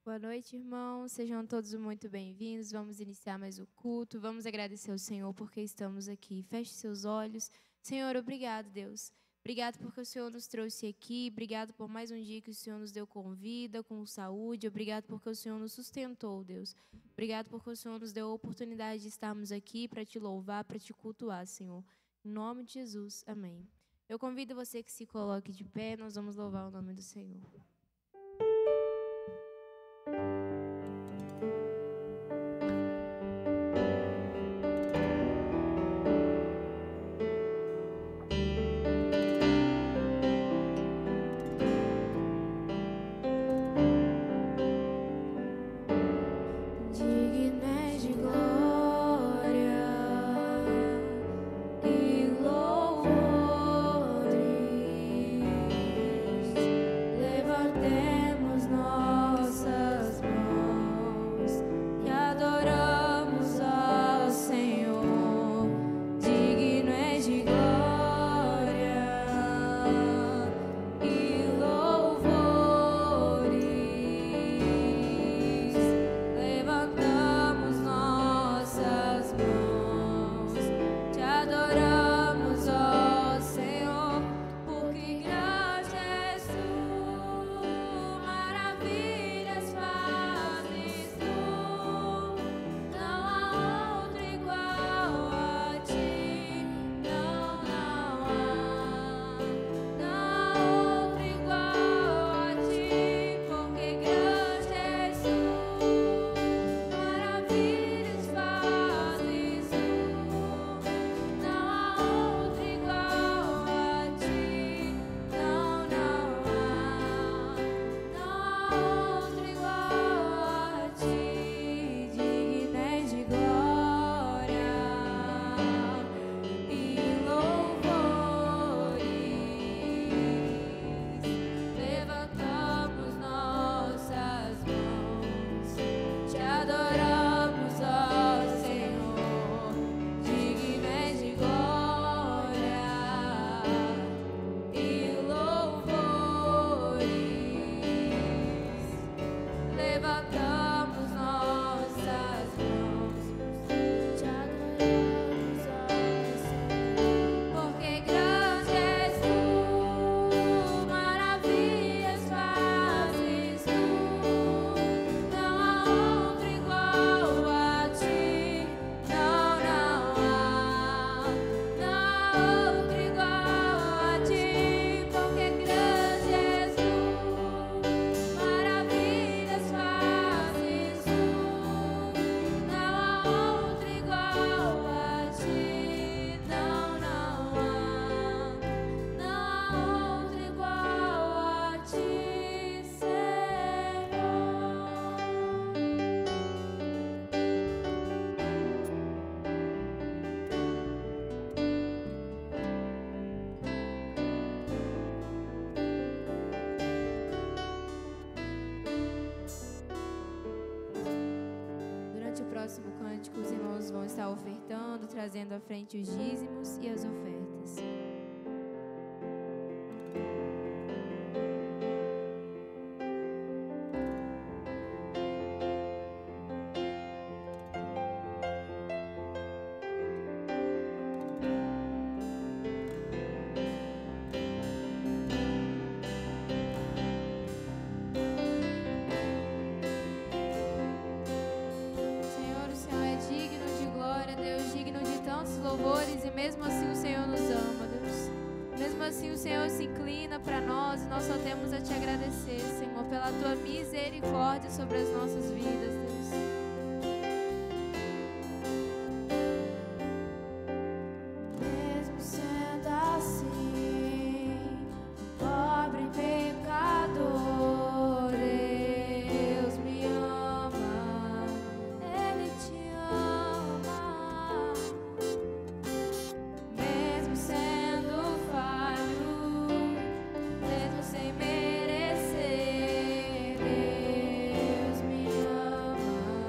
Boa noite, irmãos. Sejam todos muito bem-vindos. Vamos iniciar mais o culto. Vamos agradecer ao Senhor porque estamos aqui. Feche seus olhos. Senhor, obrigado, Deus. Obrigado porque o Senhor nos trouxe aqui. Obrigado por mais um dia que o Senhor nos deu com vida, com saúde. Obrigado porque o Senhor nos sustentou, Deus. Obrigado porque o Senhor nos deu a oportunidade de estarmos aqui para te louvar, para te cultuar, Senhor. Em nome de Jesus. Amém. Eu convido você que se coloque de pé. Nós vamos louvar o nome do Senhor. Próximo cântico, os irmãos vão estar ofertando, trazendo à frente os dízimos e as ofertas. Louvores, e mesmo assim o Senhor nos ama, Deus. Mesmo assim o Senhor se inclina para nós e nós só temos a te agradecer, Senhor, pela tua misericórdia sobre as nossas vidas, Deus. Merecer, Deus me ama.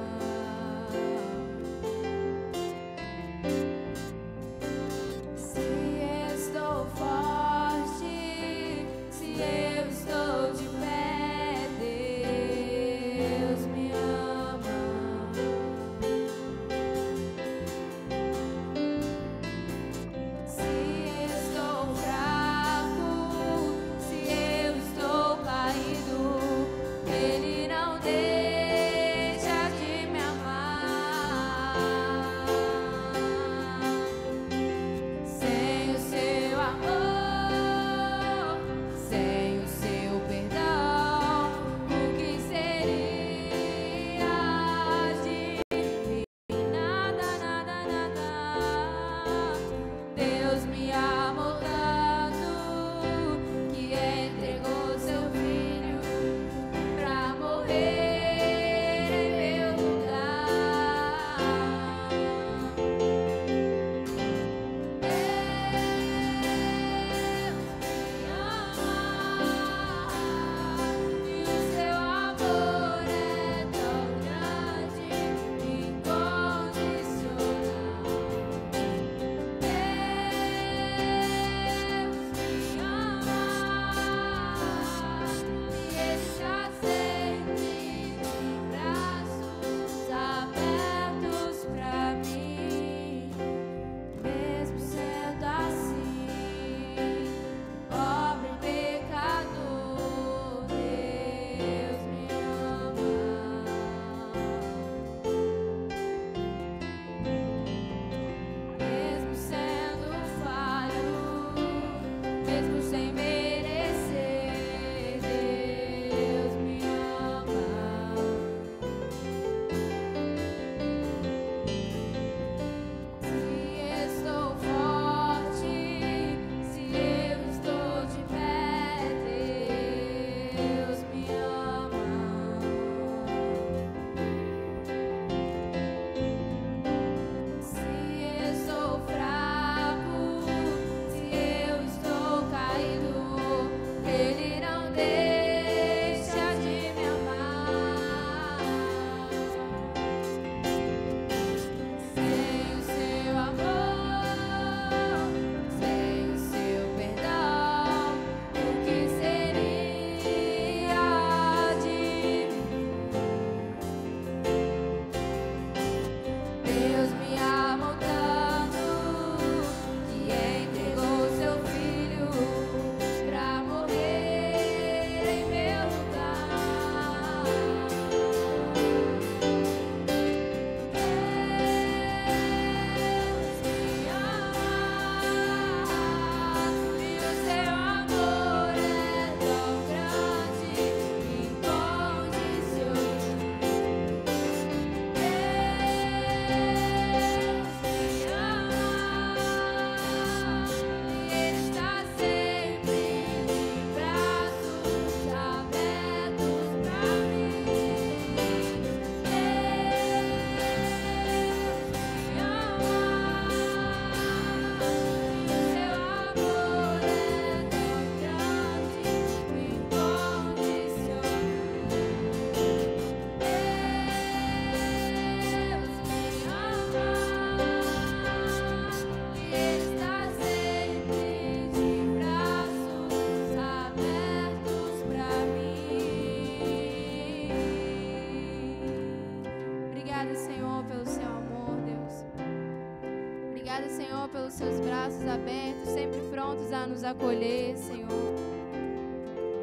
pelos seus braços abertos, sempre prontos a nos acolher, Senhor.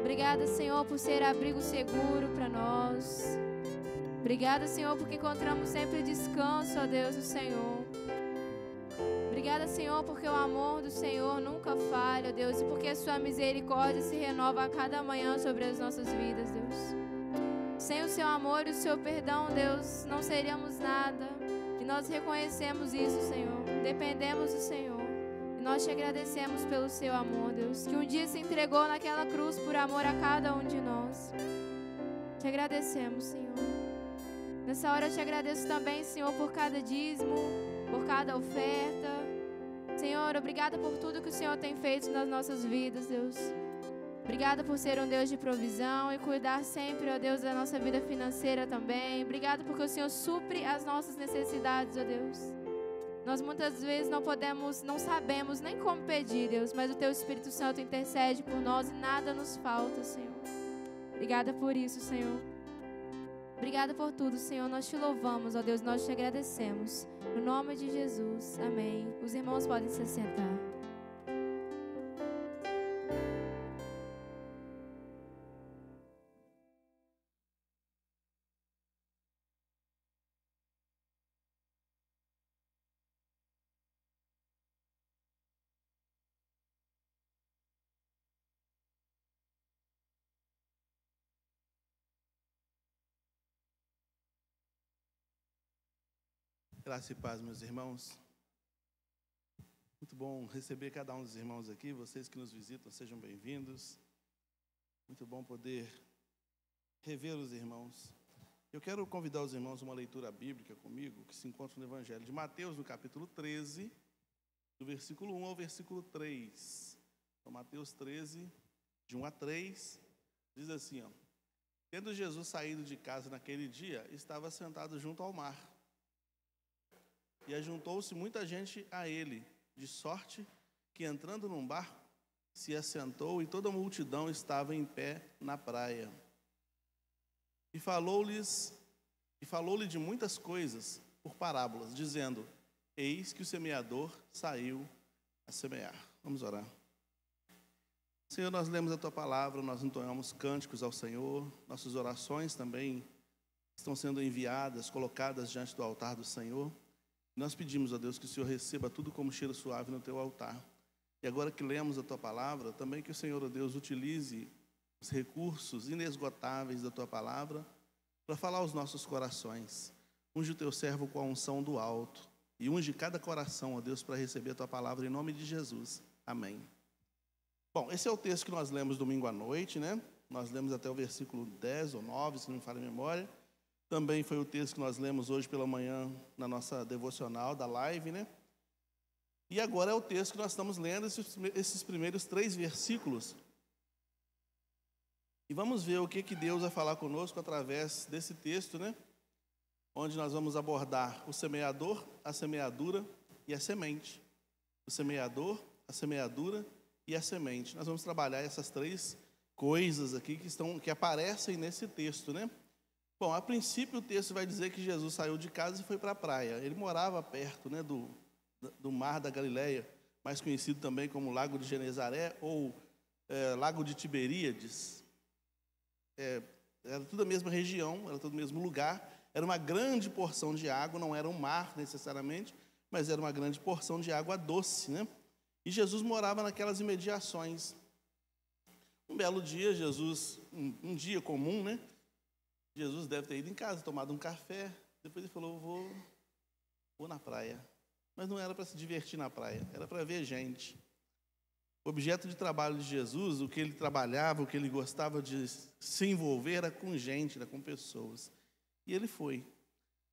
Obrigada, Senhor, por ser abrigo seguro para nós. Obrigada, Senhor, porque encontramos sempre descanso, ó Deus, do Senhor. Obrigada, Senhor, porque o amor do Senhor nunca falha, Deus, e porque a sua misericórdia se renova a cada manhã sobre as nossas vidas, Deus. Sem o seu amor e o seu perdão, Deus, não seríamos nada. E nós reconhecemos isso, Senhor. Dependemos do Senhor. E nós te agradecemos pelo seu amor, Deus, que um dia se entregou naquela cruz por amor a cada um de nós. Te agradecemos, Senhor. Nessa hora eu te agradeço também, Senhor, por cada dízimo, por cada oferta. Senhor, obrigada por tudo que o Senhor tem feito nas nossas vidas, Deus. Obrigada por ser um Deus de provisão e cuidar sempre, ó Deus, da nossa vida financeira também. Obrigada porque o Senhor supre as nossas necessidades, ó Deus. Nós muitas vezes não sabemos nem como pedir, Deus, mas o Teu Espírito Santo intercede por nós e nada nos falta, Senhor. Obrigada por isso, Senhor. Obrigada por tudo, Senhor. Nós te louvamos, ó Deus, nós te agradecemos. No nome de Jesus, amém. Os irmãos podem se sentar. Graça e paz, meus irmãos. Muito bom receber cada um dos irmãos aqui. Vocês que nos visitam, sejam bem-vindos. Muito bom poder rever os irmãos. Eu quero convidar os irmãos a uma leitura bíblica comigo, que se encontra no Evangelho de Mateus, no capítulo 13, do versículo 1 ao versículo 3. Então, Mateus 13, de 1 a 3, diz assim, ó: Tendo Jesus saído de casa naquele dia, estava sentado junto ao mar. E ajuntou-se muita gente a ele, de sorte que, entrando num barco, se assentou e toda a multidão estava em pé na praia. E falou-lhe de muitas coisas por parábolas, dizendo: Eis que o semeador saiu a semear. Vamos orar. Senhor, nós lemos a Tua palavra, nós entoamos cânticos ao Senhor, nossas orações também estão sendo enviadas, colocadas diante do altar do Senhor. Nós pedimos a Deus que o Senhor receba tudo como cheiro suave no Teu altar. E agora que lemos a Tua palavra, também que o Senhor, ó Deus, utilize os recursos inesgotáveis da Tua palavra para falar aos nossos corações. Unge o Teu servo com a unção do alto e unge cada coração, ó Deus, para receber a Tua palavra em nome de Jesus. Amém. Bom, esse é o texto que nós lemos domingo à noite, né? Nós lemos até o versículo 10 ou 9, se não me falha a memória. Também foi o texto que nós lemos hoje pela manhã na nossa devocional da live, né? E agora é o texto que nós estamos lendo, esses primeiros 3 versículos. E vamos ver o que Deus vai falar conosco através desse texto, né? Onde nós vamos abordar o semeador, a semeadura e a semente. O semeador, a semeadura e a semente. Nós vamos trabalhar essas 3 coisas aqui que aparecem nesse texto, né? Bom, a princípio o texto vai dizer que Jesus saiu de casa e foi para a praia. Ele morava perto, né, do mar da Galileia, mais conhecido também como Lago de Genezaré ou Lago de Tiberíades. Era tudo a mesma região, era tudo o mesmo lugar. Era uma grande porção de água, não era um mar necessariamente, mas era uma grande porção de água doce, né? E Jesus morava naquelas imediações. Um belo dia, um dia comum, né? Jesus deve ter ido em casa, tomado um café. Depois ele falou: vou na praia. Mas não era para se divertir na praia, era para ver gente. O objeto de trabalho de Jesus, o que ele trabalhava, o que ele gostava de se envolver, era com gente, era com pessoas. E ele foi.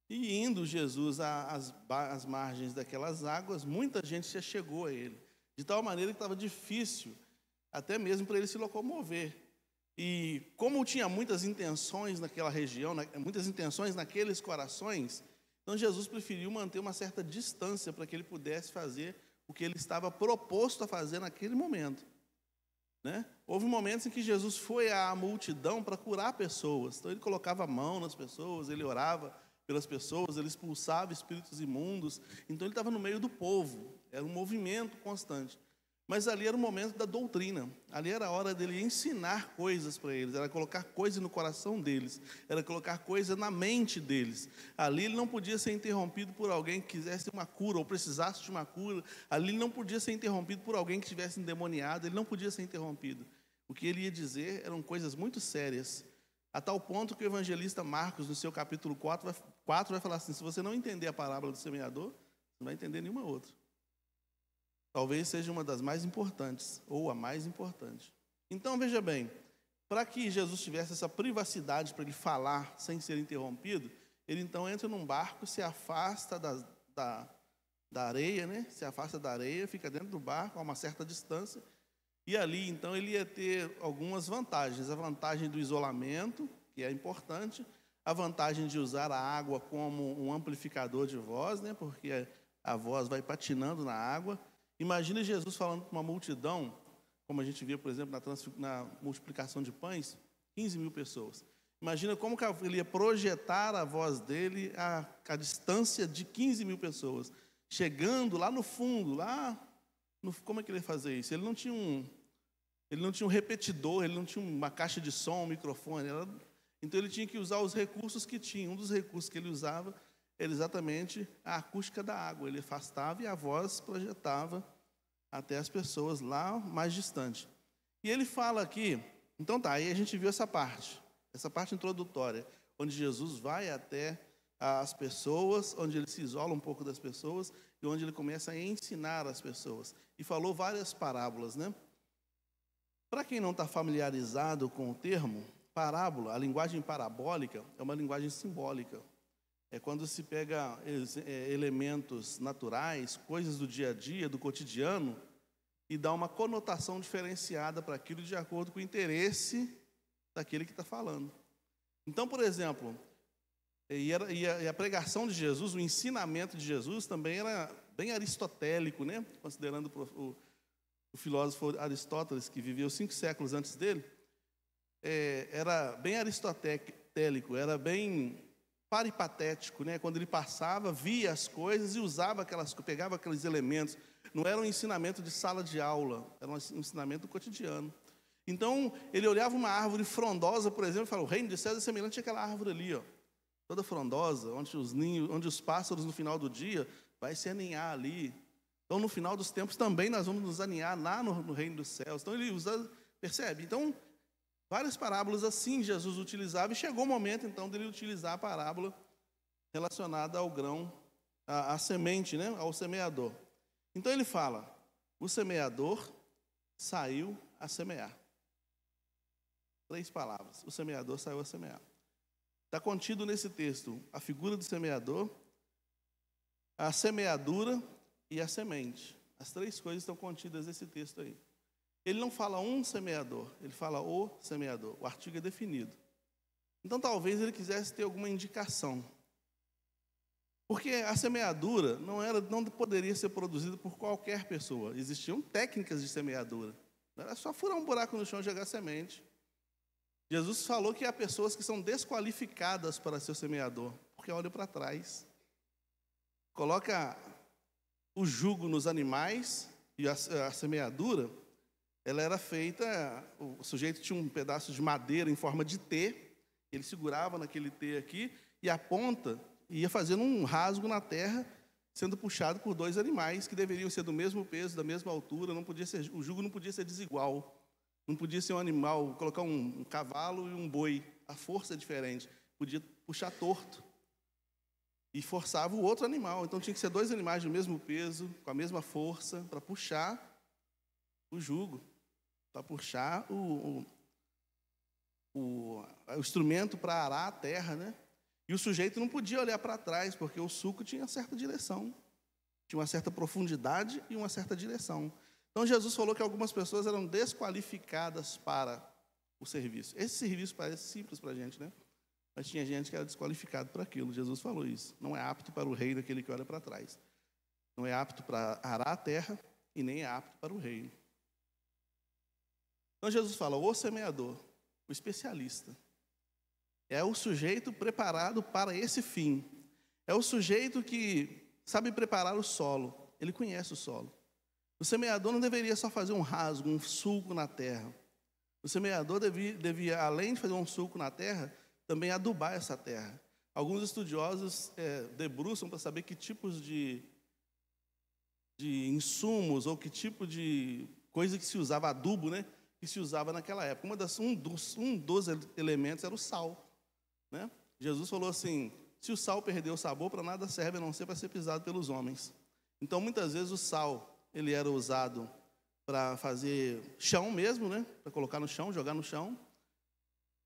E indo Jesus às margens daquelas águas, muita gente se achegou a ele. De tal maneira que estava difícil, até mesmo para ele se locomover. E como tinha muitas intenções naquela região, muitas intenções naqueles corações, então Jesus preferiu manter uma certa distância para que ele pudesse fazer o que ele estava proposto a fazer naquele momento, né? Houve momentos em que Jesus foi à multidão para curar pessoas. Então ele colocava a mão nas pessoas, ele orava pelas pessoas, ele expulsava espíritos imundos. Então ele estava no meio do povo. era um movimento constante. Mas ali era o momento da doutrina, ali era a hora dele ensinar coisas para eles, era colocar coisas no coração deles, era colocar coisas na mente deles. Ali ele não podia ser interrompido por alguém que quisesse uma cura ou precisasse de uma cura, ali ele não podia ser interrompido por alguém que estivesse endemoniado, ele não podia ser interrompido. O que ele ia dizer eram coisas muito sérias, a tal ponto que o evangelista Marcos, no seu capítulo 4 vai falar assim: se você não entender a parábola do semeador, você não vai entender nenhuma outra. Talvez seja uma das mais importantes, ou a mais importante. Então, veja bem, para que Jesus tivesse essa privacidade para ele falar sem ser interrompido, ele então entra num barco, se afasta da areia, né? Se afasta da areia, fica dentro do barco a uma certa distância, e ali então ele ia ter algumas vantagens. A vantagem do isolamento, que é importante, a vantagem de usar a água como um amplificador de voz, né? Porque a voz vai patinando na água. Imagina Jesus falando para uma multidão, como a gente vê, por exemplo, na multiplicação de pães, 15 mil pessoas. Imagina como que ele ia projetar a voz dele a distância de 15 mil pessoas, chegando lá no fundo, como é que ele ia fazer isso? Ele não tinha um repetidor, ele não tinha uma caixa de som, um microfone, então ele tinha que usar os recursos que tinha. Um dos recursos que ele usava era exatamente a acústica da água. Ele afastava e a voz projetava até as pessoas lá mais distante. E ele fala aqui, então tá, aí a gente viu essa parte introdutória, onde Jesus vai até as pessoas, onde ele se isola um pouco das pessoas e onde ele começa a ensinar as pessoas. E falou várias parábolas, né? Para quem não está familiarizado com o termo, parábola, a linguagem parabólica é uma linguagem simbólica. É quando se pega elementos naturais, coisas do dia a dia, do cotidiano, e dá uma conotação diferenciada para aquilo de acordo com o interesse daquele que está falando. Então, por exemplo, a pregação de Jesus, o ensinamento de Jesus também era bem aristotélico, né? Considerando o filósofo Aristóteles, que viveu 5 séculos antes dele, era bem aristotélico, era bem paripatético, né? Quando ele passava, via as coisas e usava pegava aqueles elementos. Não era um ensinamento de sala de aula, era um ensinamento cotidiano. Então, ele olhava uma árvore frondosa, por exemplo, e falava: o reino de César é semelhante àquela árvore ali, ó, toda frondosa, onde os pássaros no final do dia vai se aninhar ali. Então, no final dos tempos também nós vamos nos aninhar lá no reino dos céus. Então, ele usa, percebe? Então, várias parábolas assim Jesus utilizava, e chegou o momento então dele utilizar a parábola relacionada ao grão, à semente, né? Ao semeador. Então ele fala: o semeador saiu a semear. 3 palavras: o semeador saiu a semear. Está contido nesse texto a figura do semeador, a semeadura e a semente. As 3 coisas estão contidas nesse texto aí. Ele não fala um semeador, ele fala o semeador. O artigo é definido. Então, talvez ele quisesse ter alguma indicação. Porque a semeadura não poderia ser produzida por qualquer pessoa. Existiam técnicas de semeadura. Não era só furar um buraco no chão e jogar semente. Jesus falou que há pessoas que são desqualificadas para ser semeador, porque olha para trás. Coloca o jugo nos animais e a semeadura. Ela era feita, o sujeito tinha um pedaço de madeira em forma de T, ele segurava naquele T aqui, e a ponta ia fazendo um rasgo na terra, sendo puxado por 2 animais que deveriam ser do mesmo peso, da mesma altura. O jugo não podia ser desigual, não podia ser um animal, colocar um cavalo e um boi, a força é diferente, podia puxar torto, e forçava o outro animal. Então tinha que ser 2 animais do mesmo peso, com a mesma força, para puxar o jugo, para puxar o instrumento para arar a terra, né? E o sujeito não podia olhar para trás, porque o suco tinha certa direção, tinha uma certa profundidade e uma certa direção. Então Jesus falou que algumas pessoas eram desqualificadas para o serviço. Esse serviço parece simples para a gente, né? Mas tinha gente que era desqualificado para aquilo. Jesus falou isso. Não é apto para o reino aquele que olha para trás. Não é apto para arar a terra e nem é apto para o reino. Então Jesus fala: o semeador, o especialista, é o sujeito preparado para esse fim. É o sujeito que sabe preparar o solo. ele conhece o solo. O semeador não deveria só fazer um rasgo, um sulco na terra. O semeador devia, além de fazer um sulco na terra, também adubar essa terra. Alguns estudiosos debruçam para saber que tipos de insumos ou que tipo de coisa que se usava, adubo, né, que se usava naquela época. Um dos elementos era o sal, né? Jesus falou assim: se o sal perdeu o sabor, para nada serve a não ser para ser pisado pelos homens. Então, muitas vezes o sal ele era usado para fazer chão mesmo, né, para colocar no chão, jogar no chão.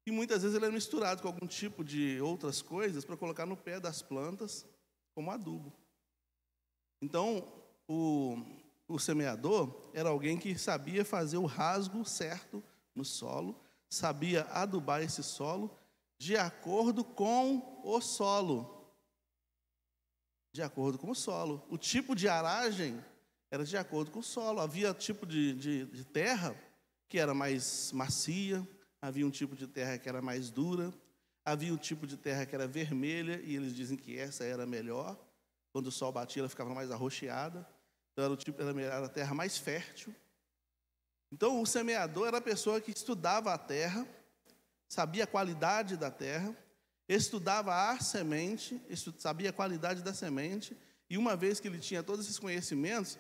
E muitas vezes ele era misturado com algum tipo de outras coisas para colocar no pé das plantas como adubo. Então, o semeador era alguém que sabia fazer o rasgo certo no solo, sabia adubar esse solo de acordo com o solo. De acordo com o solo. O tipo de aragem era de acordo com o solo. Havia tipo de terra que era mais macia, havia um tipo de terra que era mais dura, havia um tipo de terra que era vermelha, e eles dizem que essa era melhor. Quando o sol batia, ela ficava mais arroxeada. Então, era a terra mais fértil. Então, o semeador era a pessoa que estudava a terra, sabia a qualidade da terra, estudava a semente, sabia a qualidade da semente, e uma vez que ele tinha todos esses conhecimentos,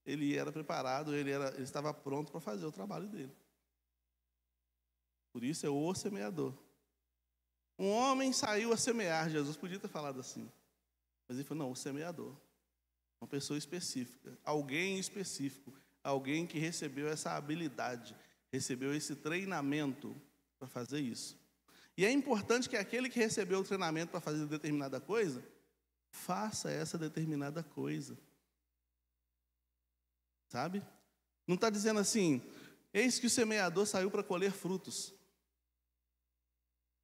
ele era preparado, ele estava pronto para fazer o trabalho dele. Por isso é o semeador. Um homem saiu a semear, Jesus podia ter falado assim, mas ele falou: não, o semeador. Uma pessoa específica, alguém específico, alguém que recebeu essa habilidade, recebeu esse treinamento para fazer isso. E é importante que aquele que recebeu o treinamento para fazer determinada coisa, faça essa determinada coisa. Sabe? Não está dizendo assim: eis que o semeador saiu para colher frutos.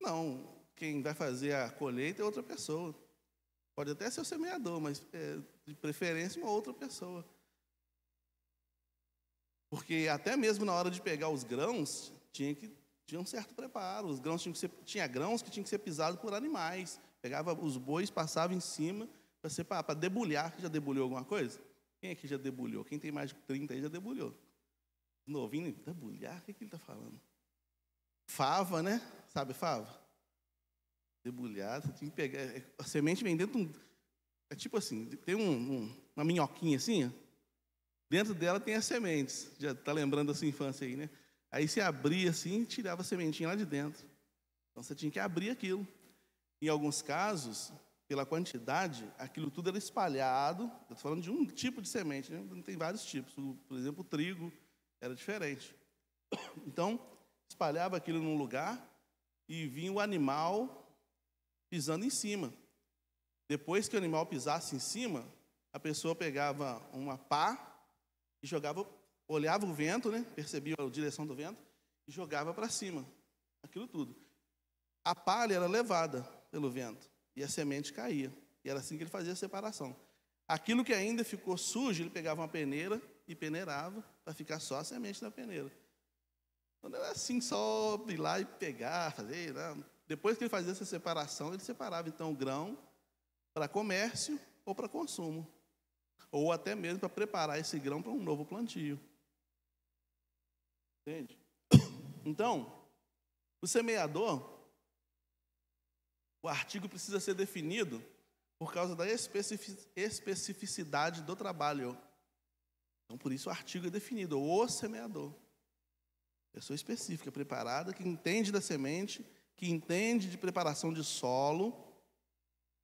Não, quem vai fazer a colheita é outra pessoa. Pode até ser o semeador, mas de preferência uma outra pessoa. Porque até mesmo na hora de pegar os grãos, tinha um certo preparo. Os grãos tinha grãos que tinham que ser pisados por animais. Pegava os bois, passava em cima para debulhar. Já debulhou alguma coisa? Quem aqui já debulhou? Quem tem mais de 30 aí já debulhou. Novinho, debulhar? O que ele está falando? Fava, né? Sabe fava? Debulhar, você tinha que pegar. A semente vem dentro de um. É tipo assim, tem uma minhoquinha assim, ó. Dentro dela tem as sementes. Já está lembrando da sua infância aí, né? Aí você abria assim e tirava a sementinha lá de dentro. Então você tinha que abrir aquilo. Em alguns casos, pela quantidade, aquilo tudo era espalhado. Eu estou falando de um tipo de semente, né? Tem vários tipos. Por exemplo, o trigo era diferente. Então, espalhava aquilo num lugar e vinha o animal pisando em cima. Depois que o animal pisasse em cima, a pessoa pegava uma pá e jogava, olhava o vento, né? Percebia a direção do vento e jogava para cima. Aquilo tudo. A palha era levada pelo vento e a semente caía. E era assim que ele fazia a separação. Aquilo que ainda ficou sujo, ele pegava uma peneira e peneirava para ficar só a semente na peneira. Então não era assim só ir lá e pegar, fazer, não. Depois que ele fazia essa separação, ele separava então o grão para comércio ou para consumo. Ou até mesmo para preparar esse grão para um novo plantio. Entende? Então, o semeador, o artigo precisa ser definido por causa da especificidade do trabalho. Então, por isso o artigo é definido, o semeador. Pessoa específica, preparada, que entende da semente, que entende de preparação de solo,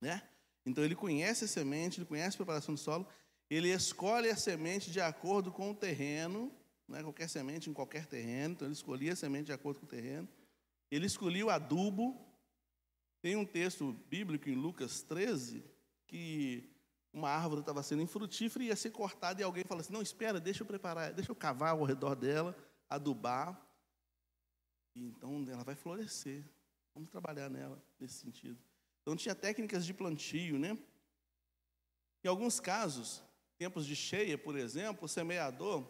né? Então ele conhece a semente, ele conhece a preparação de solo, ele escolhe a semente de acordo com o terreno, não é qualquer semente em qualquer terreno, então ele escolhia a semente de acordo com o terreno, ele escolhia o adubo. Tem um texto bíblico em Lucas 13, que uma árvore estava sendo infrutífera e ia ser cortada, e alguém falou assim: não, espera, deixa eu preparar, deixa eu cavar ao redor dela, adubar, e então ela vai florescer. Vamos trabalhar nela nesse sentido. Então tinha técnicas de plantio, né? Em alguns casos, tempos de cheia, por exemplo, o semeador,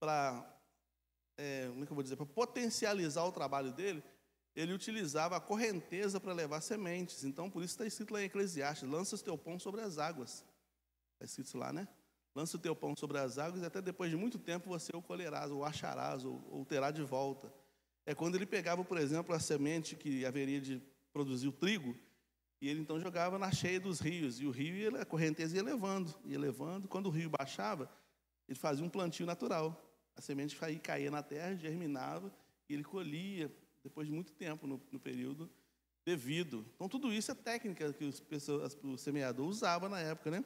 para potencializar o trabalho dele, ele utilizava a correnteza para levar sementes. Então, por isso está escrito lá em Eclesiastes: lança o teu pão sobre as águas. Está escrito isso lá, né? Lança o teu pão sobre as águas e até depois de muito tempo você o colherás, ou acharás, ou terá de volta. É quando ele pegava, por exemplo, a semente que haveria de produzir o trigo, e ele então jogava na cheia dos rios, e o rio, a correnteza ia levando. Quando o rio baixava, ele fazia um plantio natural. A semente caía na terra, germinava, e ele colhia depois de muito tempo, no período devido. Então, tudo isso é técnica que o semeador usava na época, né?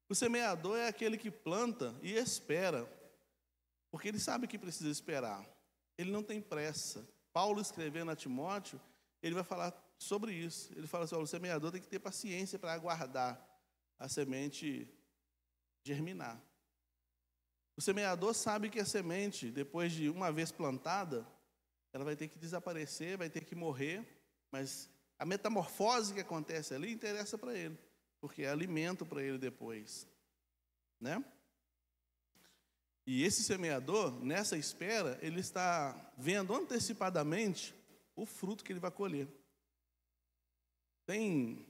O semeador é aquele que planta e espera, porque ele sabe que precisa esperar. Ele não tem pressa. Paulo, escrevendo a Timóteo, ele vai falar sobre isso. Ele fala assim, o semeador tem que ter paciência para aguardar a semente germinar. O semeador sabe que a semente, depois de uma vez plantada, ela vai ter que desaparecer, vai ter que morrer, mas a metamorfose que acontece ali interessa para ele, porque é alimento para ele depois, né? E esse semeador, nessa espera, ele está vendo antecipadamente o fruto que ele vai colher. Tem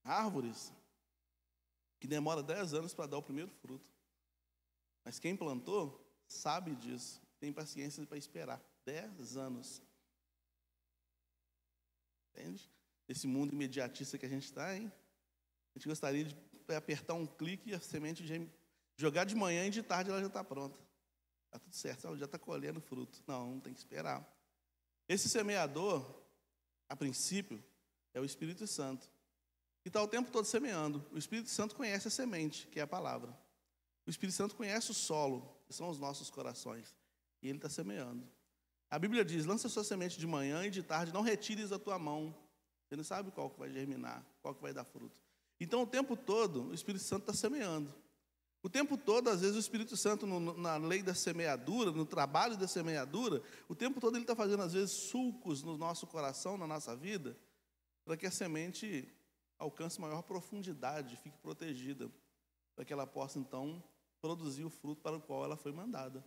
árvores que demoram 10 anos para dar o primeiro fruto. Mas quem plantou sabe disso, tem paciência para esperar. 10 anos. Entende? Esse mundo imediatista que a gente está, hein? A gente gostaria de apertar um clique e a semente jogar de manhã e de tarde ela já está pronta. Está tudo certo, ela já está colhendo fruto. Não tem que esperar. Esse semeador, a princípio, é o Espírito Santo, que está o tempo todo semeando. O Espírito Santo conhece a semente, que é a palavra. O Espírito Santo conhece o solo, que são os nossos corações, e ele está semeando. A Bíblia diz, lança sua semente de manhã e de tarde, não retires da tua mão. Você não sabe qual que vai germinar, qual que vai dar fruto. Então, o tempo todo, o Espírito Santo está semeando. O tempo todo, às vezes, o Espírito Santo, na lei da semeadura, no trabalho da semeadura, o tempo todo ele está fazendo, às vezes, sulcos no nosso coração, na nossa vida, para que a semente alcance maior profundidade, fique protegida, para que ela possa, então, produzir o fruto para o qual ela foi mandada.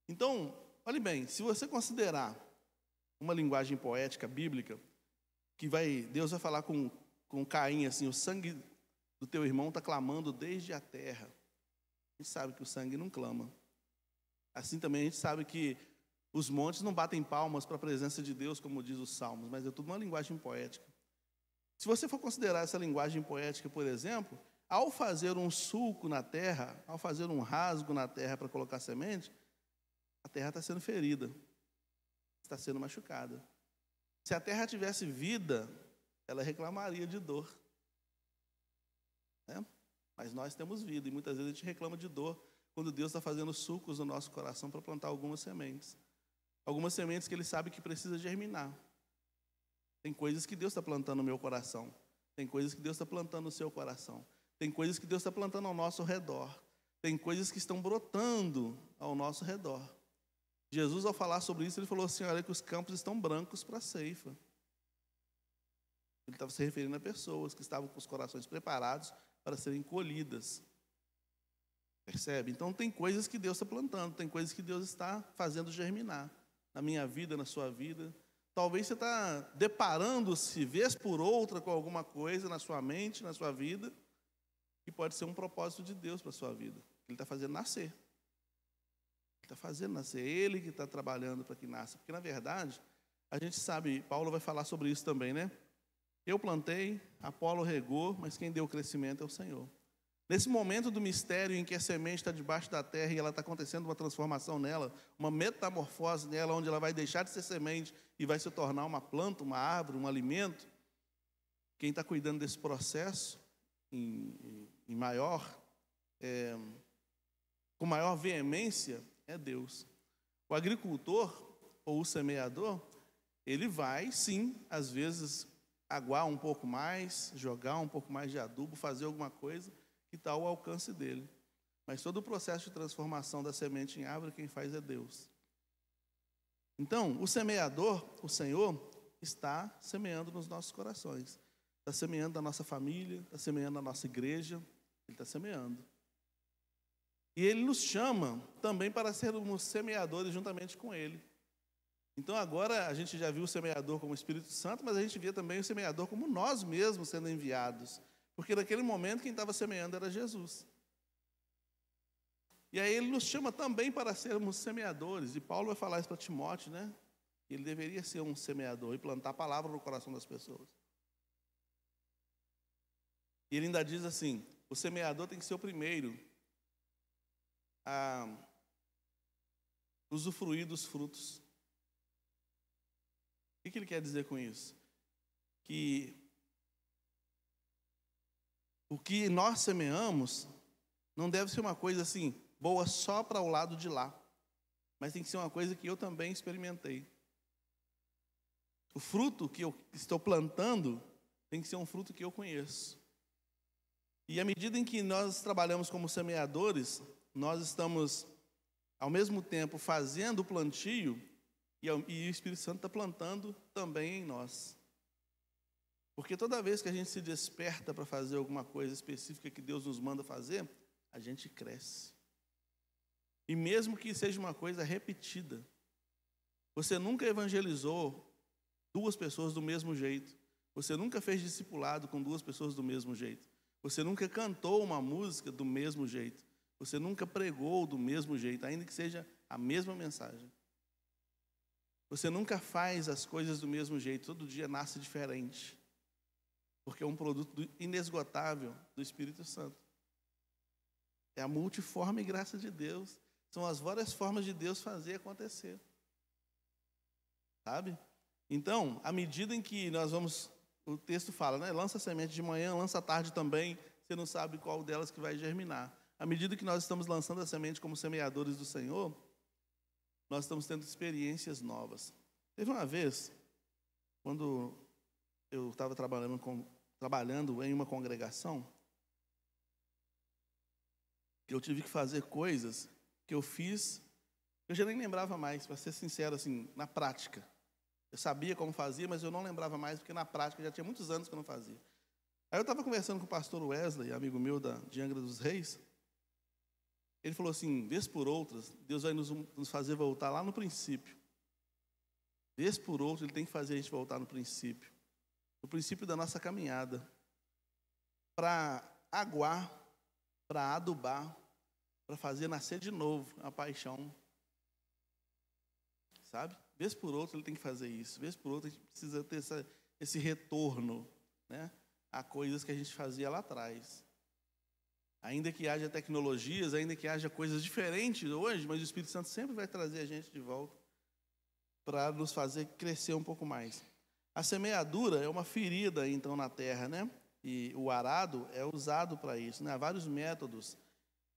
Então, olhe bem, se você considerar uma linguagem poética, bíblica, que Deus vai falar com Caim, assim, o sangue do teu irmão está clamando desde a terra. A gente sabe que o sangue não clama. Assim também a gente sabe que os montes não batem palmas para a presença de Deus, como diz os Salmos, mas é tudo uma linguagem poética. Se você for considerar essa linguagem poética, por exemplo, ao fazer um sulco na terra, ao fazer um rasgo na terra para colocar semente, a terra está sendo ferida, está sendo machucada. Se a terra tivesse vida, ela reclamaria de dor. Né? Mas nós temos vida, e muitas vezes a gente reclama de dor quando Deus está fazendo sulcos no nosso coração para plantar algumas sementes. Algumas sementes que Ele sabe que precisa germinar. Tem coisas que Deus está plantando no meu coração. Tem coisas que Deus está plantando no seu coração. Tem coisas que Deus está plantando ao nosso redor. Tem coisas que estão brotando ao nosso redor. Jesus, ao falar sobre isso, ele falou assim, olha que os campos estão brancos para a ceifa. Ele estava se referindo a pessoas que estavam com os corações preparados para serem colhidas. Percebe? Então tem coisas que Deus está plantando, tem coisas que Deus está fazendo germinar. Na minha vida, na sua vida. Talvez você está deparando-se, vez por outra, com alguma coisa na sua mente, na sua vida, que pode ser um propósito de Deus para a sua vida. Ele está fazendo nascer. Ele está fazendo nascer. É Ele que está trabalhando para que nasça. Porque, na verdade, a gente sabe, Paulo vai falar sobre isso também, né? Eu plantei, Apolo regou, mas quem deu o crescimento é o Senhor. Nesse momento do mistério em que a semente está debaixo da terra e ela está acontecendo uma transformação nela, uma metamorfose nela, onde ela vai deixar de ser semente e vai se tornar uma planta, uma árvore, um alimento, quem está cuidando desse processo com maior veemência é Deus. O agricultor ou o semeador, ele vai sim, às vezes, aguar um pouco mais, jogar um pouco mais de adubo, fazer alguma coisa que está ao alcance dele. Mas todo o processo de transformação da semente em árvore, quem faz é Deus. Então, o semeador, o Senhor, está semeando nos nossos corações. Está semeando na nossa família, está semeando na nossa igreja, Ele está semeando. E Ele nos chama também para sermos semeadores juntamente com Ele. Então agora a gente já viu o semeador como o Espírito Santo, mas a gente vê também o semeador como nós mesmos sendo enviados Porque naquele momento quem estava semeando era Jesus. E aí ele nos chama também para sermos semeadores. E Paulo vai falar isso para Timóteo, né? Ele deveria ser um semeador e plantar a palavra no coração das pessoas. E ele ainda diz assim, o semeador tem que ser o primeiro a usufruir dos frutos. O que ele quer dizer com isso? Que o que nós semeamos não deve ser uma coisa assim, boa só para o lado de lá, mas tem que ser uma coisa que eu também experimentei. O fruto que eu estou plantando tem que ser um fruto que eu conheço. E à medida em que nós trabalhamos como semeadores, nós estamos, ao mesmo tempo, fazendo o plantio e o Espírito Santo está plantando também em nós. Porque toda vez que a gente se desperta para fazer alguma coisa específica que Deus nos manda fazer, a gente cresce. E mesmo que seja uma coisa repetida, você nunca evangelizou 2 pessoas do mesmo jeito. Você nunca fez discipulado com 2 pessoas do mesmo jeito. Você nunca cantou uma música do mesmo jeito. Você nunca pregou do mesmo jeito, ainda que seja a mesma mensagem. Você nunca faz as coisas do mesmo jeito, todo dia nasce diferente. Porque é um produto inesgotável do Espírito Santo. É a multiforme graça de Deus. São as várias formas de Deus fazer acontecer. Sabe? Então, à medida em que nós vamos, o texto fala, né? Lança a semente de manhã, lança à tarde também, você não sabe qual delas que vai germinar. À medida que nós estamos lançando a semente como semeadores do Senhor, nós estamos tendo experiências novas. Teve uma vez, quando eu estava trabalhando em uma congregação, que eu tive que fazer coisas que eu fiz, eu já nem lembrava mais, para ser sincero, assim, na prática. Eu sabia como fazia, mas eu não lembrava mais, porque na prática já tinha muitos anos que eu não fazia. Aí eu estava conversando com o pastor Wesley, amigo meu de Angra dos Reis. Ele falou assim, vez por outras, Deus vai nos fazer voltar lá no princípio. Vez por outra, Ele tem que fazer a gente voltar no princípio da nossa caminhada, para aguar, para adubar, para fazer nascer de novo a paixão. Sabe? Vez por outra Ele tem que fazer isso. Vez por outra a gente precisa ter esse retorno, né, a coisas que a gente fazia lá atrás. Ainda que haja tecnologias, ainda que haja coisas diferentes hoje, mas o Espírito Santo sempre vai trazer a gente de volta para nos fazer crescer um pouco mais. A semeadura é uma ferida, então, na terra, né? E o arado é usado para isso, né? Há vários métodos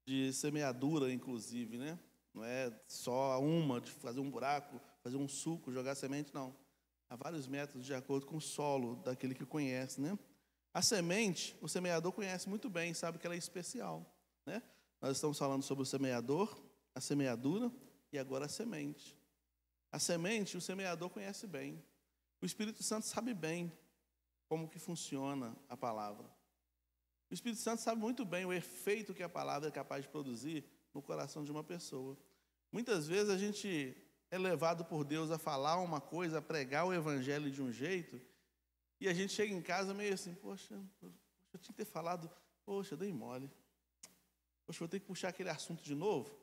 de semeadura, inclusive, né? Não é só uma, de fazer um buraco, fazer um sulco, jogar semente, não. Há vários métodos de acordo com o solo daquele que conhece, né? A semente, o semeador conhece muito bem, sabe que ela é especial, né? Nós estamos falando sobre o semeador, a semeadura e agora a semente. A semente, o semeador conhece bem. O Espírito Santo sabe bem como que funciona a palavra. O Espírito Santo sabe muito bem o efeito que a palavra é capaz de produzir no coração de uma pessoa. Muitas vezes a gente é levado por Deus a falar uma coisa, a pregar o evangelho de um jeito, e a gente chega em casa meio assim, poxa, eu tinha que ter falado, poxa, dei mole. Poxa, vou ter que puxar aquele assunto de novo,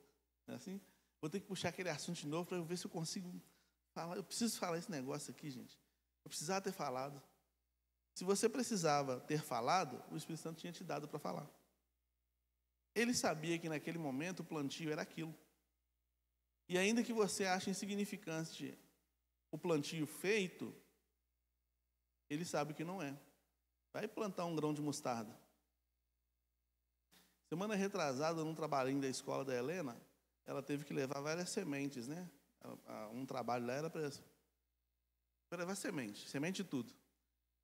não é assim? Vou ter que puxar aquele assunto de novo para eu ver se eu consigo falar. Eu preciso falar esse negócio aqui, gente. Eu precisava ter falado. Se você precisava ter falado, o Espírito Santo tinha te dado para falar. Ele sabia que naquele momento o plantio era aquilo. E ainda que você ache insignificante o plantio feito, ele sabe que não é. Vai plantar um grão de mostarda. Semana retrasada, num trabalhinho da escola da Helena, ela teve que levar várias sementes, né? Um trabalho lá era para levar semente de tudo.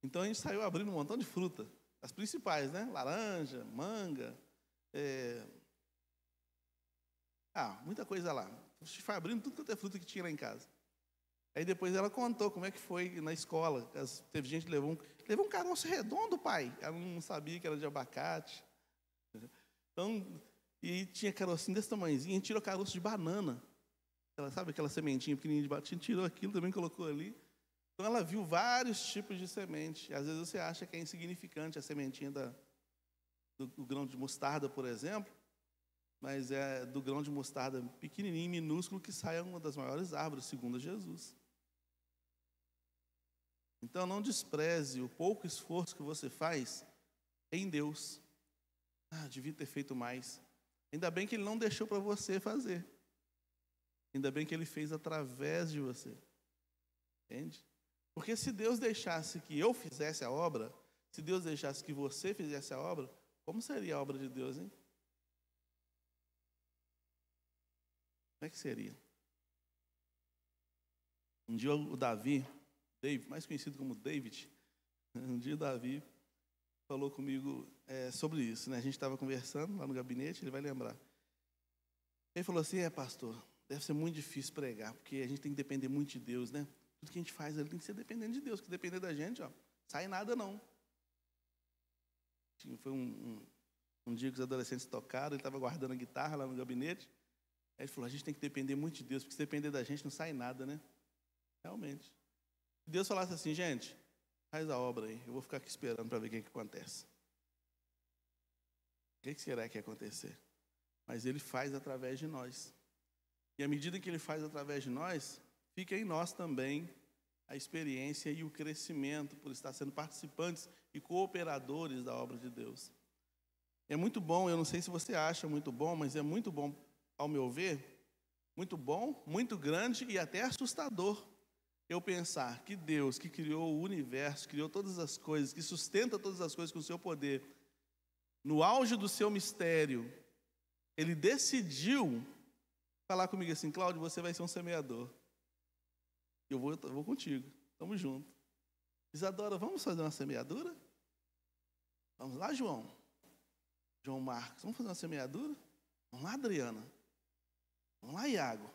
Então a gente saiu abrindo um montão de fruta, as principais, né? Laranja, manga, muita coisa lá. A gente foi abrindo tudo quanto é fruta que tinha lá em casa. Aí depois ela contou como é que foi na escola. Teve gente que levou um caroço redondo, pai. Ela não sabia que era de abacate. Então, e tinha carocinho desse tamanhozinho. A gente tirou caroço de banana. Ela sabe aquela sementinha pequenininha de banana? Tirou aquilo, também colocou ali. Então ela viu vários tipos de semente. Às vezes você acha que é insignificante a sementinha do grão de mostarda, por exemplo, mas é do grão de mostarda pequenininho, minúsculo, que sai uma das maiores árvores, segundo Jesus. Então, não despreze o pouco esforço que você faz em Deus. Devia ter feito mais. Ainda bem que Ele não deixou para você fazer. Ainda bem que Ele fez através de você. Entende? Porque se Deus deixasse que eu fizesse a obra, se Deus deixasse que você fizesse a obra, como seria a obra de Deus, hein? Como é que seria? Um dia o Davi, mais conhecido como David, um dia o Davi falou comigo sobre isso, né? A gente estava conversando lá no gabinete, ele vai lembrar. Ele falou assim, pastor, deve ser muito difícil pregar, porque a gente tem que depender muito de Deus, né? Tudo que a gente faz ali tem que ser dependendo de Deus, porque depender da gente, sai nada não. Foi um dia que os adolescentes tocaram, ele estava guardando a guitarra lá no gabinete, aí ele falou, a gente tem que depender muito de Deus, porque se depender da gente não sai nada, né? Realmente. Se Deus falasse assim, gente, faz a obra aí, eu vou ficar aqui esperando para ver o que acontece. O que será que ia acontecer? Mas Ele faz através de nós. E à medida que Ele faz através de nós, fica em nós também a experiência e o crescimento por estar sendo participantes e cooperadores da obra de Deus. É muito bom, eu não sei se você acha muito bom, mas é muito bom, ao meu ver, muito bom, muito grande e até assustador eu pensar que Deus, que criou o universo, criou todas as coisas, que sustenta todas as coisas com o seu poder, no auge do seu mistério, Ele decidiu falar comigo assim, Cláudio, você vai ser um semeador. Eu vou contigo, estamos juntos. Isadora, vamos fazer uma semeadura? Vamos lá, João Marcos, vamos fazer uma semeadura? Vamos lá, Adriana. Vamos lá, Iago.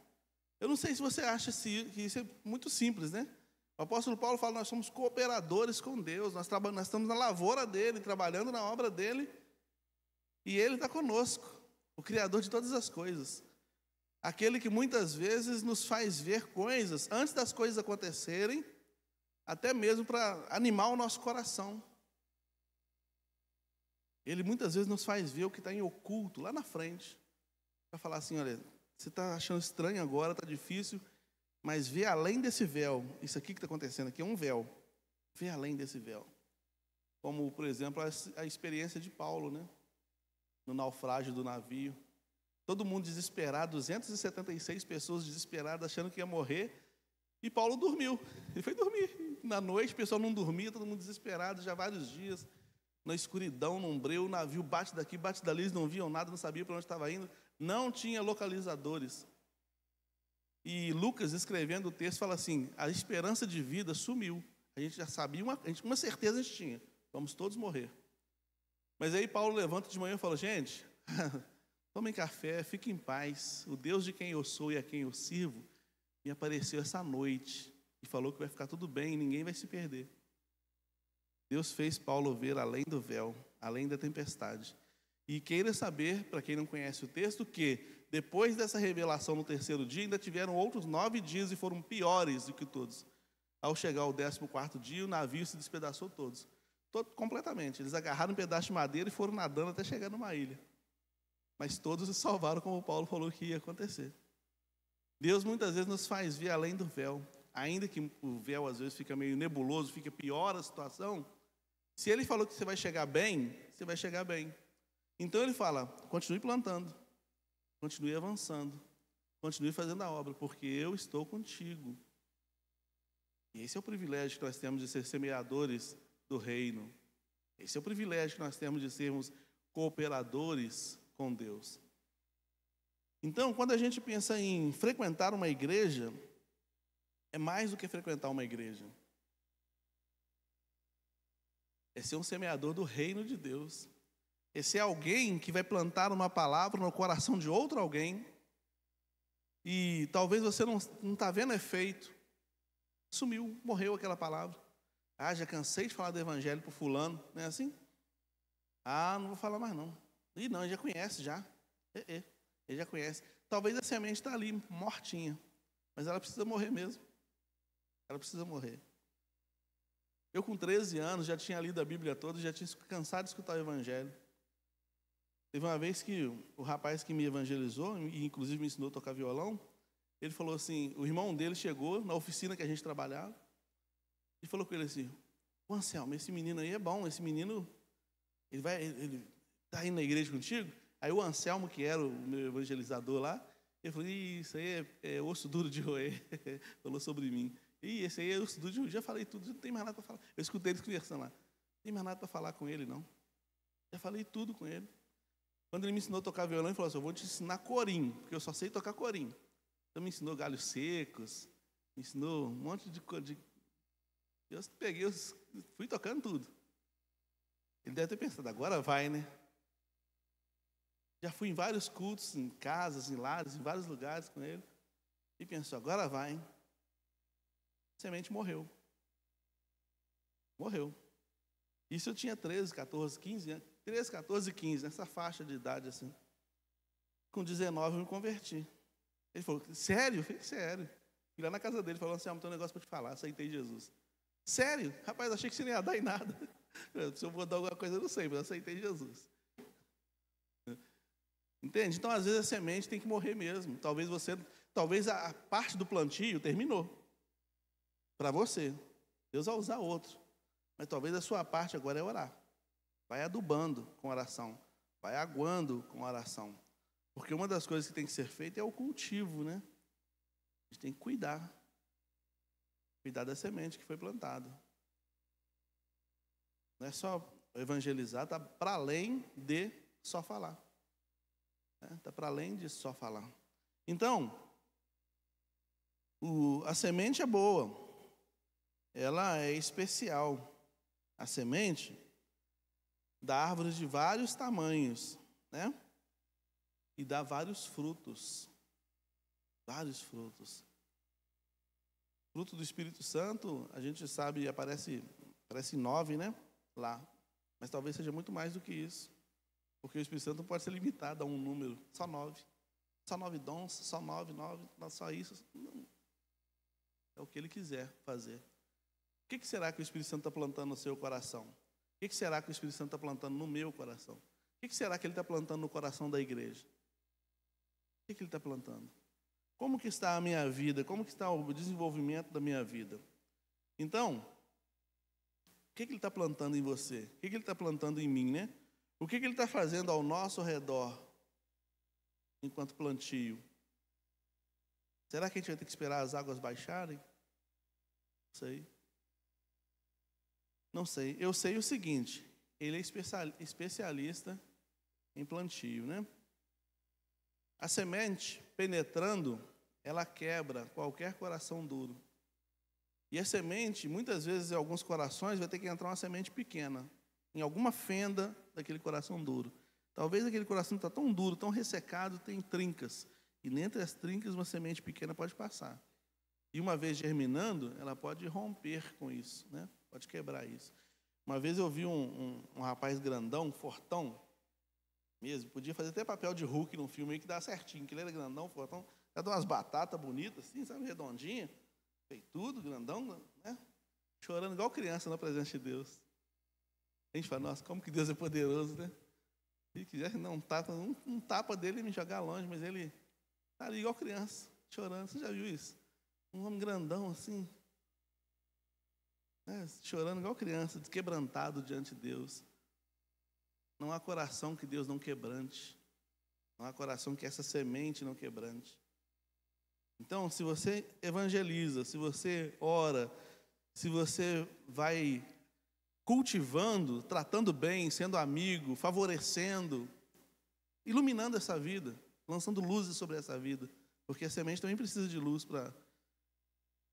Eu não sei se você acha que isso é muito simples, né? O apóstolo Paulo fala, nós somos cooperadores com Deus, nós estamos na lavoura dele, trabalhando na obra dele, e Ele está conosco, o Criador de todas as coisas. Aquele que muitas vezes nos faz ver coisas antes das coisas acontecerem, até mesmo para animar o nosso coração. Ele muitas vezes nos faz ver o que está em oculto, lá na frente, para falar assim, olha, você está achando estranho agora, está difícil, mas vê além desse véu. Isso aqui que está acontecendo aqui é um véu. Vê além desse véu. Como, por exemplo, a experiência de Paulo, né? No naufrágio do navio. Todo mundo desesperado, 276 pessoas desesperadas, achando que ia morrer. E Paulo dormiu. Ele foi dormir. Na noite, o pessoal não dormia, todo mundo desesperado, já vários dias. Na escuridão, num breu, o navio bate daqui, bate dali, eles não viam nada, não sabiam para onde estava indo. Não tinha localizadores. E Lucas, escrevendo o texto, fala assim, a esperança de vida sumiu. A gente já sabia, uma certeza a gente tinha, vamos todos morrer. Mas aí Paulo levanta de manhã e fala, gente, tomem café, fiquem em paz. O Deus de quem eu sou e a quem eu sirvo me apareceu essa noite e falou que vai ficar tudo bem, ninguém vai se perder. Deus fez Paulo ver além do véu, além da tempestade. E queira saber, para quem não conhece o texto, que depois dessa revelação no terceiro dia, ainda tiveram outros 9 dias e foram piores do que todos. Ao chegar ao 14º dia, o navio se despedaçou todo, completamente. Eles agarraram um pedaço de madeira e foram nadando até chegar numa ilha. Mas todos se salvaram, como Paulo falou que ia acontecer. Deus muitas vezes nos faz ver além do véu. Ainda que o véu às vezes fica meio nebuloso, fica pior a situação. Se Ele falou que você vai chegar bem, você vai chegar bem. Então Ele fala, continue plantando, continue avançando, continue fazendo a obra, porque eu estou contigo. E esse é o privilégio que nós temos de ser semeadores do reino. Esse é o privilégio que nós temos de sermos cooperadores com Deus. Então, quando a gente pensa em frequentar uma igreja, é mais do que frequentar uma igreja. É ser um semeador do reino de Deus. É ser alguém que vai plantar uma palavra no coração de outro alguém. E talvez você não está vendo efeito. Sumiu, morreu aquela palavra. Já cansei de falar do evangelho para o fulano. Não é assim? Não vou falar mais não. Não, ele já conhece já. Ele já conhece. Talvez a semente está ali, mortinha. Mas ela precisa morrer mesmo. Ela precisa morrer. Eu com 13 anos já tinha lido a Bíblia toda, já tinha cansado de escutar o evangelho. Teve uma vez que o rapaz que me evangelizou, e inclusive me ensinou a tocar violão, ele falou assim, o irmão dele chegou na oficina que a gente trabalhava, e falou com ele assim, ô Anselmo, esse menino aí é bom, esse menino, ele tá indo na igreja contigo? Aí o Anselmo, que era o meu evangelizador lá, ele falou, isso aí é osso duro de roer, falou sobre mim. Esse aí é osso duro de roer, já falei tudo, não tem mais nada para falar. Eu escutei eles conversando lá, não tem mais nada para falar com ele, não. Já falei tudo com ele. Quando ele me ensinou a tocar violão, ele falou assim, eu vou te ensinar corinho, porque eu só sei tocar corinho. Então me ensinou galhos secos, me ensinou um monte de coisa. Eu peguei, fui tocando tudo. Ele deve ter pensado, agora vai, né? Já fui em vários cultos, em casas, em lares, em vários lugares com ele. E pensou, agora vai, hein? A semente morreu. Morreu. Isso eu tinha 13, 14, 15 anos. 13, 14, 15, nessa faixa de idade assim. Com 19 eu me converti. Ele falou, sério? Eu falei, sério. Fui lá na casa dele, falou assim, tem um negócio para te falar, aceitei Jesus. Sério? Rapaz, achei que você não ia dar em nada. Se eu vou dar alguma coisa, eu não sei, mas eu aceitei Jesus. Entende? Então, às vezes, a semente tem que morrer mesmo. Talvez a parte do plantio terminou. Para você. Deus vai usar outro. Mas talvez a sua parte agora é orar. Vai adubando com oração. Vai aguando com oração. Porque uma das coisas que tem que ser feita é o cultivo, né? A gente tem que cuidar. Cuidar da semente que foi plantada. Não é só evangelizar, está para além de só falar. Está para além de só falar. Então, a semente é boa. Ela é especial. A semente dá árvores de vários tamanhos, né? E dá vários frutos. Vários frutos. Fruto do Espírito Santo, a gente sabe, aparece 9, né? Lá. Mas talvez seja muito mais do que isso. Porque o Espírito Santo não pode ser limitado a um número, só 9. Só 9 dons, só 9, só isso. Não. É o que ele quiser fazer. O que será que o Espírito Santo está plantando no seu coração? O que será que o Espírito Santo está plantando no meu coração? O que será que ele está plantando no coração da igreja? O que ele está plantando? Como que está a minha vida? Como que está o desenvolvimento da minha vida? Então, o que ele está plantando em você? O que ele está plantando em mim, né? O que ele está fazendo ao nosso redor, enquanto plantio? Será que a gente vai ter que esperar as águas baixarem? Não sei. Não sei. Eu sei o seguinte, ele é especialista em plantio, né? A semente, penetrando, ela quebra qualquer coração duro. E a semente, muitas vezes, em alguns corações, vai ter que entrar uma semente pequena, em alguma fenda daquele coração duro. Talvez aquele coração está tão duro, tão ressecado, tem trincas. E entre as trincas, uma semente pequena pode passar. E uma vez germinando, ela pode romper com isso, né? Pode quebrar isso. Uma vez eu vi um rapaz grandão, fortão, mesmo, podia fazer até papel de Hulk num filme aí que dá certinho, que ele era grandão, fortão, dá umas batatas bonitas, assim, sabe, redondinha, fez tudo, grandão, né? Chorando igual criança na presença de Deus. A gente fala, nossa, como que Deus é poderoso, né? Se ele quisesse dar um tapa dele e me jogar longe, mas ele está ali igual criança, chorando. Você já viu isso? Um homem grandão assim, né? Chorando igual criança, quebrantado diante de Deus. Não há coração que Deus não quebrante. Não há coração que essa semente não quebrante. Então, se você evangeliza, se você ora, se você vai cultivando, tratando bem, sendo amigo, favorecendo, iluminando essa vida, lançando luzes sobre essa vida, porque a semente também precisa de luz para...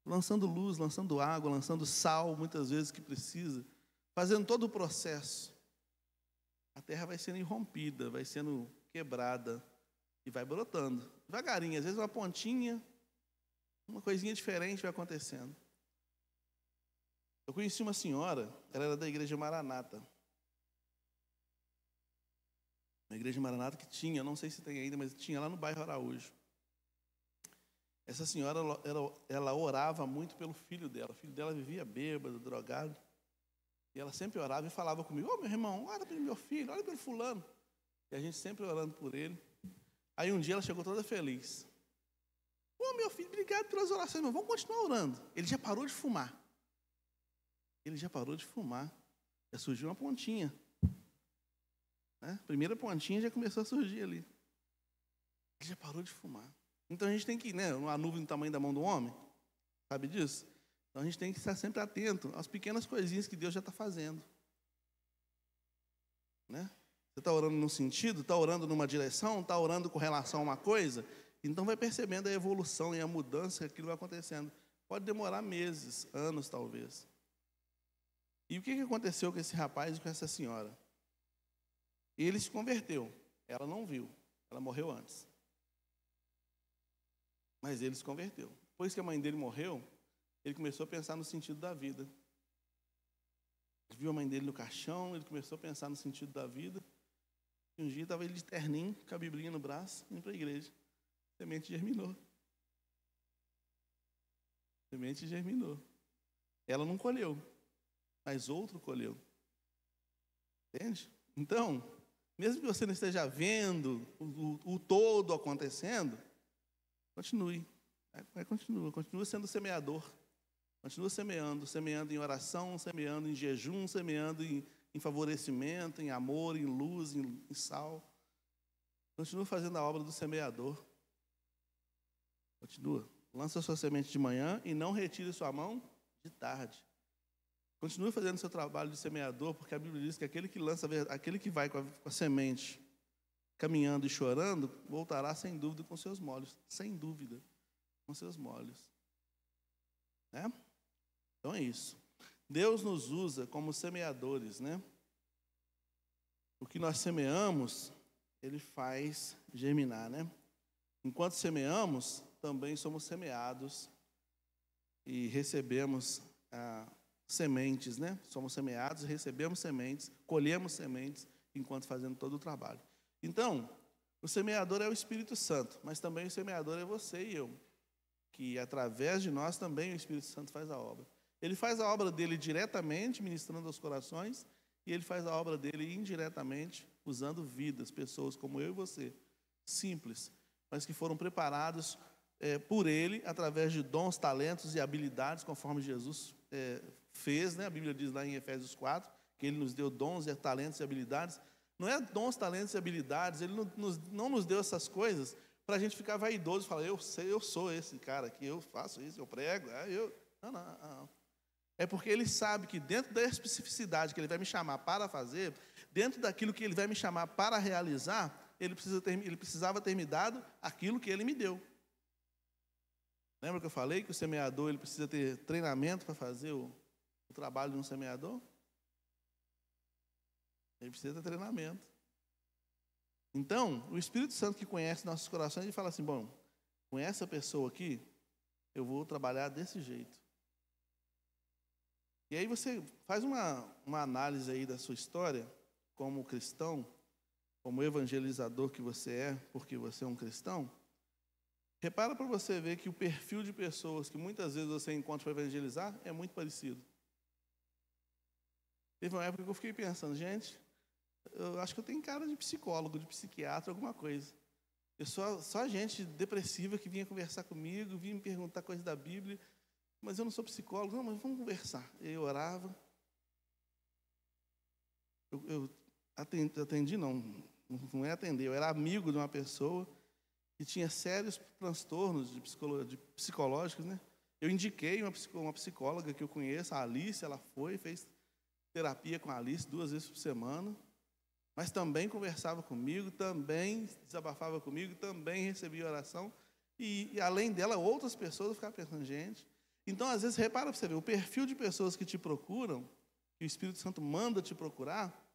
Lançando luz, lançando água, lançando sal, muitas vezes que precisa, fazendo todo o processo. A terra vai sendo irrompida, vai sendo quebrada e vai brotando. Devagarinho, às vezes uma pontinha, uma coisinha diferente vai acontecendo. Eu conheci uma senhora, ela era da igreja Maranata. Uma igreja Maranata que tinha, não sei se tem ainda, mas tinha lá no bairro Araújo. Essa senhora, ela orava muito pelo filho dela. O filho dela vivia bêbado, drogado. E ela sempre orava e falava comigo, ô meu irmão, ora pelo meu filho, ora pelo fulano. E a gente sempre orando por ele. Aí um dia ela chegou toda feliz. Ô, meu filho, obrigado pelas orações, mas vamos continuar orando. Ele já parou de fumar. Já surgiu uma pontinha. Né? A primeira pontinha já começou a surgir ali. Ele já parou de fumar. Então a gente tem que, né, uma nuvem do tamanho da mão do homem, sabe disso? Então a gente tem que estar sempre atento às pequenas coisinhas que Deus já está fazendo. Né? Você está orando num sentido, está orando numa direção, está orando com relação a uma coisa, então vai percebendo a evolução e a mudança que aquilo vai acontecendo. Pode demorar meses, anos talvez. E o que aconteceu com esse rapaz e com essa senhora? Ele se converteu, ela não viu, ela morreu antes. Mas ele se converteu. Depois que a mãe dele morreu, ele começou a pensar no sentido da vida. Ele viu a mãe dele no caixão, ele começou a pensar no sentido da vida. E um dia estava ele de terninho, com a biblinha no braço, indo para a igreja. A semente germinou. Ela não colheu, mas outro colheu. Entende? Então, mesmo que você não esteja vendo o todo acontecendo, continue. Continua sendo semeador. Continua semeando em oração, semeando em jejum, semeando em favorecimento, em amor, em luz, em sal. Continua fazendo a obra do semeador. Continua. Lança sua semente de manhã e não retire sua mão de tarde. Continue fazendo seu trabalho de semeador, porque a Bíblia diz que aquele que vai com a semente caminhando e chorando, voltará sem dúvida com seus molhos. Sem dúvida, com seus molhos. Né? Então é isso. Deus nos usa como semeadores, né? O que nós semeamos, Ele faz germinar, né? Enquanto semeamos, também somos semeados e recebemos sementes, né? Somos semeados e recebemos sementes, colhemos sementes enquanto fazendo todo o trabalho. Então, o semeador é o Espírito Santo, mas também o semeador é você e eu, que através de nós também o Espírito Santo faz a obra. Ele faz a obra dele diretamente, ministrando aos corações, e ele faz a obra dele indiretamente, usando vidas, pessoas como eu e você, simples, mas que foram preparados por ele, através de dons, talentos e habilidades, conforme Jesus fez, né? A Bíblia diz lá em Efésios 4, que ele nos deu dons, talentos e habilidades. Não é dons, talentos e habilidades, ele não nos deu essas coisas para a gente ficar vaidoso e falar, eu sou esse cara aqui, eu faço isso, eu prego, Não. É porque ele sabe que dentro da especificidade que ele vai me chamar para fazer, dentro daquilo que ele vai me chamar para realizar, ele precisava ter me dado aquilo que ele me deu. Lembra que eu falei que o semeador ele precisa ter treinamento para fazer o trabalho de um semeador? Ele precisa ter treinamento. Então, o Espírito Santo que conhece nossos corações, ele fala assim, bom, com essa pessoa aqui, eu vou trabalhar desse jeito. E aí você faz uma análise aí da sua história, como cristão, como evangelizador que você é, porque você é um cristão. Repara para você ver que o perfil de pessoas que muitas vezes você encontra para evangelizar é muito parecido. Teve uma época que eu fiquei pensando, gente, eu acho que eu tenho cara de psicólogo, de psiquiatra, alguma coisa. Eu só gente depressiva que vinha conversar comigo, vinha me perguntar coisas da Bíblia, mas eu não sou psicólogo. Não, mas vamos conversar. Eu orava. Eu atendi, não é atender, eu era amigo de uma pessoa que tinha sérios transtornos psicológicos, né? Eu indiquei uma psicóloga que eu conheço, a Alice, ela fez terapia com a Alice 2 vezes por semana, mas também conversava comigo, também desabafava comigo, também recebia oração, e além dela, outras pessoas, eu ficava pensando, gente. Então, às vezes, repara para você ver, o perfil de pessoas que te procuram, que o Espírito Santo manda te procurar,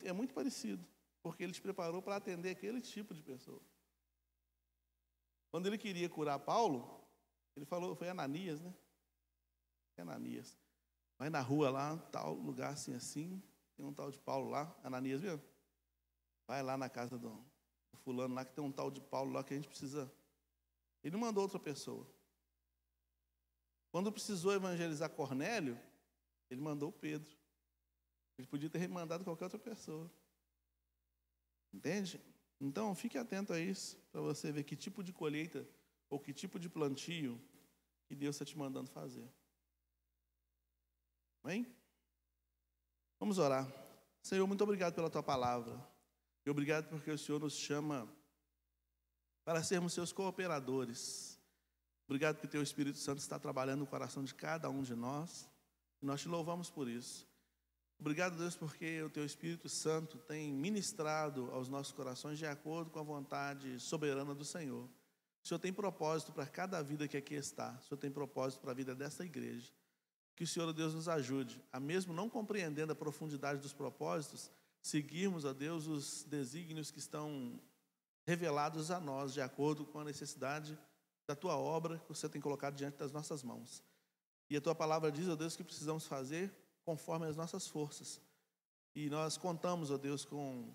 é muito parecido, porque ele te preparou para atender aquele tipo de pessoa. Quando ele queria curar Paulo, ele falou, foi Ananias, né? Ananias. Vai na rua lá, tal lugar assim, tem um tal de Paulo lá, Ananias, viu? Vai lá na casa do fulano lá, que tem um tal de Paulo lá que a gente precisa. Ele não mandou outra pessoa. Quando precisou evangelizar Cornélio, ele mandou Pedro. Ele podia ter mandado qualquer outra pessoa. Entende? Então, fique atento a isso, para você ver que tipo de colheita ou que tipo de plantio que Deus está te mandando fazer. Amém? Vamos orar. Senhor, muito obrigado pela Tua palavra. E obrigado porque o Senhor nos chama para sermos seus cooperadores. Obrigado porque Teu Espírito Santo está trabalhando no coração de cada um de nós. E nós te louvamos por isso. Obrigado, Deus, porque o Teu Espírito Santo tem ministrado aos nossos corações de acordo com a vontade soberana do Senhor. O Senhor tem propósito para cada vida que aqui está. O Senhor tem propósito para a vida desta igreja. Que o Senhor, Deus, nos ajude a, mesmo não compreendendo a profundidade dos propósitos, seguirmos, ó Deus, os desígnios que estão revelados a nós, de acordo com a necessidade da Tua obra que você tem colocado diante das nossas mãos. E a Tua palavra diz, ó Deus, que precisamos fazer conforme as nossas forças. E nós contamos, ó Deus, com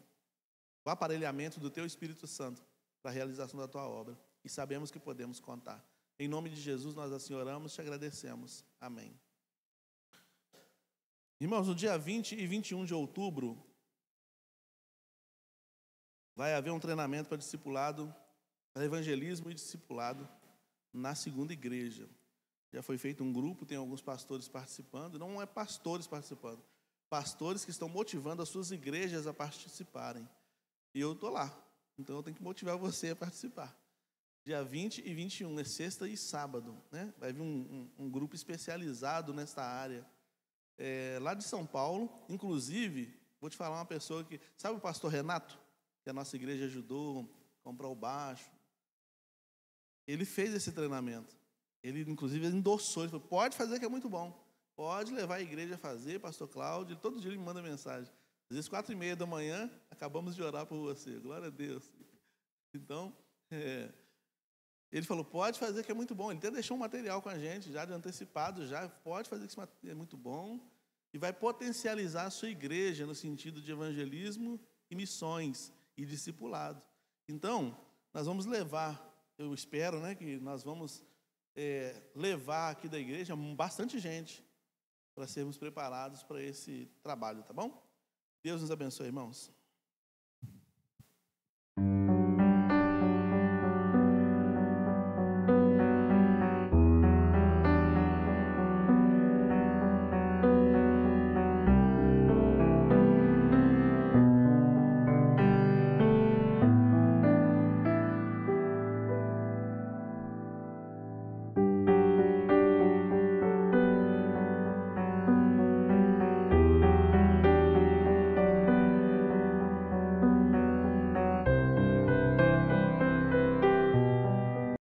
o aparelhamento do Teu Espírito Santo para a realização da Tua obra. E sabemos que podemos contar. Em nome de Jesus, nós assim oramos e te agradecemos. Amém. Irmãos, no dia 20 e 21 de outubro, vai haver um treinamento para discipulado, para evangelismo e discipulado na segunda igreja. Já foi feito um grupo, tem alguns pastores participando. Não é pastores participando, pastores que estão motivando as suas igrejas a participarem. E eu estou lá, então eu tenho que motivar você a participar. Dia 20 e 21, é sexta e sábado, né? Vai vir um grupo especializado nesta área. Lá de São Paulo, inclusive, vou te falar uma pessoa que... Sabe o pastor Renato? Que a nossa igreja ajudou a comprar o baixo. Ele fez esse treinamento. Ele, inclusive, endossou. Ele falou, pode fazer que é muito bom. Pode levar a igreja a fazer, pastor Cláudio. Todo dia ele me manda mensagem. Às vezes, 4h30 da manhã, acabamos de orar por você. Glória a Deus. Então, ele falou, pode fazer que é muito bom. Ele até deixou um material com a gente, já de antecipado, já. Pode fazer que isso é muito bom. E vai potencializar a sua igreja no sentido de evangelismo e missões e discipulado. Então, nós vamos levar, eu espero, né, que nós vamos levar aqui da igreja bastante gente para sermos preparados para esse trabalho, tá bom? Deus nos abençoe, irmãos.